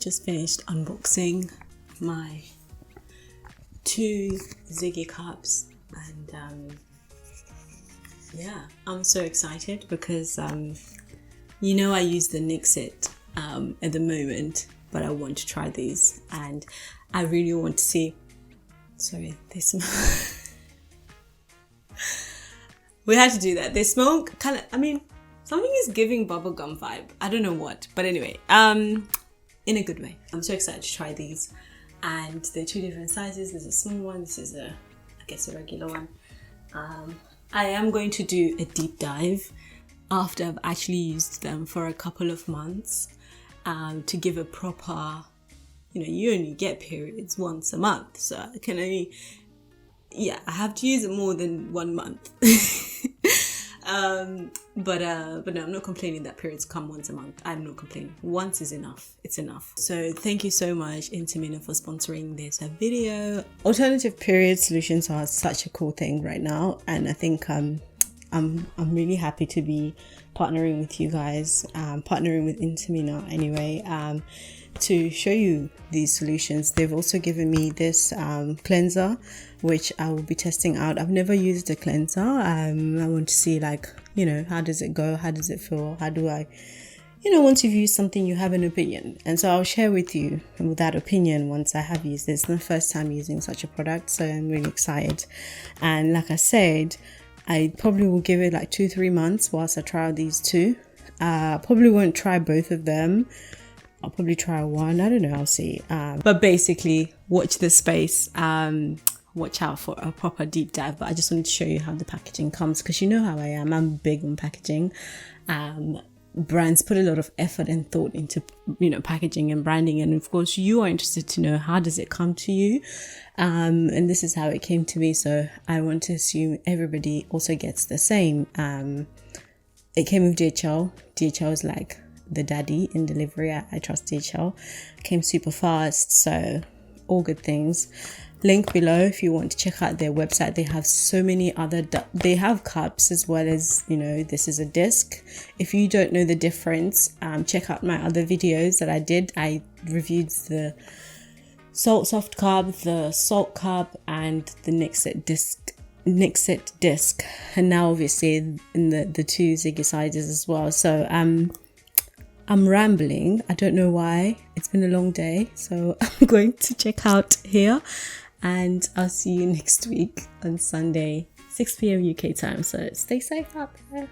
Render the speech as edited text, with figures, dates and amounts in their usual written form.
just finished unboxing my 2 Ziggy cups, and yeah, I'm so excited because you know, I use the Nixit at the moment, but I want to try these, and I really want to see. Sorry, they smell. We had to do that. They smell kind of, I mean, something is giving bubblegum vibe. I don't know what, but anyway, in a good way. I'm so excited to try these, and they're 2 different sizes. There's a small one. This is I guess a regular one. I am going to do a deep dive after I've actually used them for a couple of months, to give a proper, you know, you only get periods once a month, so I can only, yeah, I have to use it more than 1 month. But no, I'm not complaining that periods come once a month. I'm not complaining. Once is enough. It's enough. So thank you so much, INTIMINA, for sponsoring this video. Alternative period solutions are such a cool thing right now, and I think I'm really happy to be partnering with you guys, partnering with INTIMINA anyway, to show you these solutions. They've also given me this cleanser, which I will be testing out. I've never used a cleanser. I want to see, like, you know, how does it go? How does it feel? How do I, you know, once you've used something, you have an opinion. And so I'll share with you that opinion once I have used this. It's my first time using such a product, so I'm really excited. And like I said, I probably will give it like 2-3 months whilst I try these 2. Probably won't try both of them. I'll probably try one. I don't know. I'll see. But basically, watch this space. Watch out for a proper deep dive. But I just wanted to show you how the packaging comes, because you know how I am. I'm big on packaging. Brands put a lot of effort and thought into, you know, packaging and branding, and of course you are interested to know how does it come to you, and this is how it came to me. So I want to assume everybody also gets the same. It came with DHL. DHL is like the daddy in delivery. I trust DHL. Came super fast, so all good things. Link below if you want to check out their website. They have so many other, they have cups as well as, you know, this is a disc. If you don't know the difference, check out my other videos that I did. I reviewed the Salt Soft cup, the Salt cup, and the Nixit disc, and now obviously in the 2 Ziggy sizes as well. So I'm rambling. I don't know why. It's been a long day, so I'm going to check out here, and I'll see you next week on Sunday, 6 p.m. UK time. So stay safe out there.